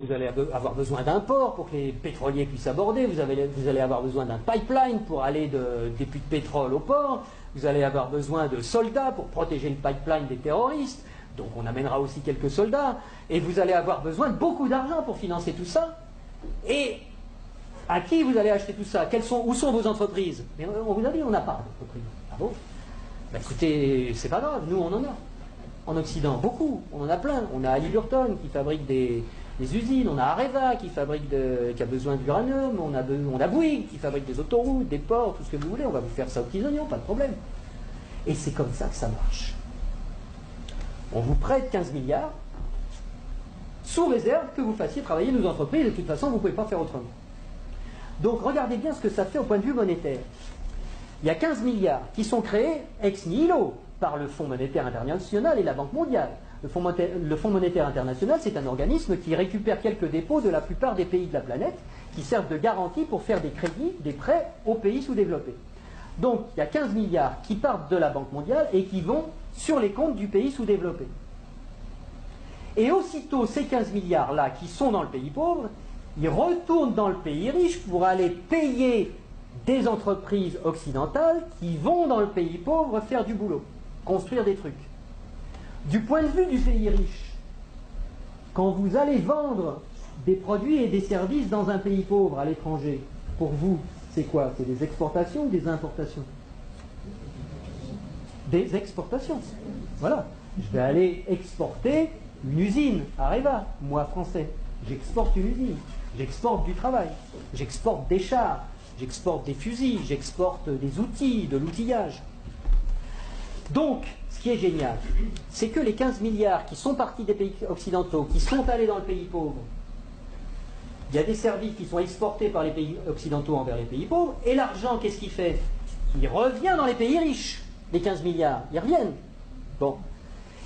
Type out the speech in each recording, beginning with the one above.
Vous allez avoir besoin d'un port pour que les pétroliers puissent aborder, vous allez avoir besoin d'un pipeline pour aller des puits de pétrole au port, vous allez avoir besoin de soldats pour protéger le pipeline des terroristes, donc on amènera aussi quelques soldats, et vous allez avoir besoin de beaucoup d'argent pour financer tout ça. Et à qui vous allez acheter tout ça? Où sont vos entreprises? Mais on vous a dit on n'a pas d'entreprise. Ah bon? Ben écoutez, c'est pas grave, nous on en a. En Occident, beaucoup, on en a plein. On a Halliburton qui fabrique des usines, on a Areva qui a besoin d'uranium, on a Bouygues qui fabrique des autoroutes, des ports, tout ce que vous voulez, on va vous faire ça aux petits oignons, pas de problème. Et c'est comme ça que ça marche. On vous prête 15 milliards, sous réserve que vous fassiez travailler nos entreprises, de toute façon vous ne pouvez pas faire autrement. Donc regardez bien ce que ça fait au point de vue monétaire. Il y a 15 milliards qui sont créés ex nihilo par le Fonds monétaire international et la Banque mondiale. Le Fonds monétaire international, c'est un organisme qui récupère quelques dépôts de la plupart des pays de la planète qui servent de garantie pour faire des crédits, des prêts aux pays sous-développés. Donc, il y a 15 milliards qui partent de la Banque mondiale et qui vont sur les comptes du pays sous-développé. Et aussitôt, ces 15 milliards-là qui sont dans le pays pauvre, ils retournent dans le pays riche pour aller payer des entreprises occidentales qui vont dans le pays pauvre faire du boulot, construire des trucs. Du point de vue du pays riche, quand vous allez vendre des produits et des services dans un pays pauvre à l'étranger, pour vous, c'est quoi? C'est des exportations ou des importations? Des exportations. Voilà. Je vais aller exporter une usine, Areva, moi français. J'exporte une usine, j'exporte du travail, j'exporte des chars, j'exporte des fusils, j'exporte des outils, de l'outillage. Donc, ce qui est génial, c'est que les 15 milliards qui sont partis des pays occidentaux, qui sont allés dans le pays pauvre, il y a des services qui sont exportés par les pays occidentaux envers les pays pauvres, et l'argent, qu'est-ce qu'il fait? Il revient dans les pays riches, les 15 milliards, ils reviennent. Bon.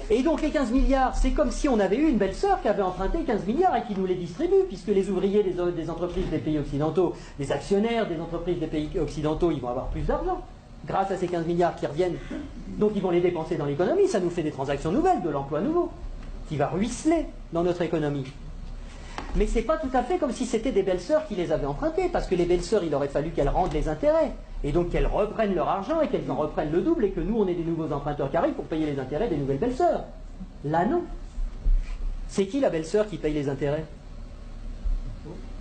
Et donc les 15 milliards, c'est comme si on avait eu une belle-sœur qui avait emprunté 15 milliards et qui nous les distribue, puisque les ouvriers des entreprises des pays occidentaux, les actionnaires des entreprises des pays occidentaux, ils vont avoir plus d'argent grâce à ces 15 milliards qui reviennent. Donc ils vont les dépenser dans l'économie, ça nous fait des transactions nouvelles, de l'emploi nouveau, qui va ruisseler dans notre économie. Mais c'est pas tout à fait comme si c'était des belles-sœurs qui les avaient empruntées, parce que les belles-sœurs, il aurait fallu qu'elles rendent les intérêts, et donc qu'elles reprennent leur argent, et qu'elles en reprennent le double, et que nous, on ait des nouveaux emprunteurs qui arrivent pour payer les intérêts des nouvelles belles-sœurs. Là, non. C'est qui la belle-sœur qui paye les intérêts?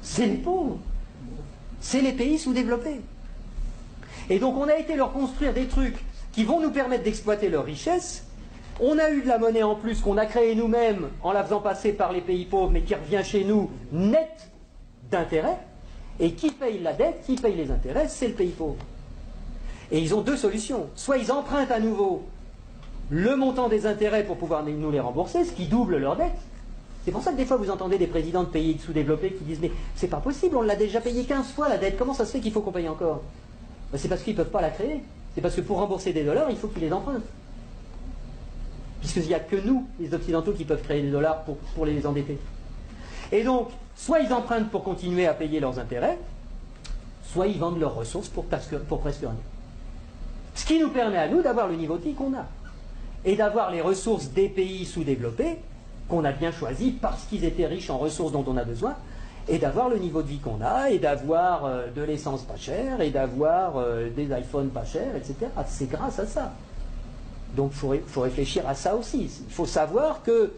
C'est les pauvres. C'est les pays sous-développés. Et donc on a été leur construire des trucs qui vont nous permettre d'exploiter leur richesse. On a eu de la monnaie en plus qu'on a créée nous-mêmes en la faisant passer par les pays pauvres, mais qui revient chez nous net d'intérêts. Et qui paye la dette, qui paye les intérêts, c'est le pays pauvre. Et ils ont deux solutions. Soit ils empruntent à nouveau le montant des intérêts pour pouvoir nous les rembourser, ce qui double leur dette. C'est pour ça que des fois vous entendez des présidents de pays sous-développés qui disent « Mais c'est pas possible, on l'a déjà payé 15 fois la dette, comment ça se fait qu'il faut qu'on paye encore ?» Ben, c'est parce qu'ils ne peuvent pas la créer. C'est parce que pour rembourser des dollars, il faut qu'ils les empruntent. Puisqu'il n'y a que nous, les Occidentaux, qui peuvent créer des dollars pour les endetter. Et donc, soit ils empruntent pour continuer à payer leurs intérêts, soit ils vendent leurs ressources pour presque rien. Ce qui nous permet à nous d'avoir le niveau de vie qu'on a. Et d'avoir les ressources des pays sous-développés, qu'on a bien choisis parce qu'ils étaient riches en ressources dont on a besoin, et d'avoir le niveau de vie qu'on a, et d'avoir de l'essence pas chère, et d'avoir des iPhones pas chers, etc. C'est grâce à ça. Donc il faut réfléchir à ça aussi. Il faut savoir que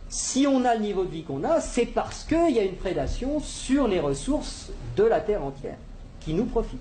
si on a le niveau de vie qu'on a, c'est parce qu'il y a une prédation sur les ressources de la Terre entière, qui nous profitent.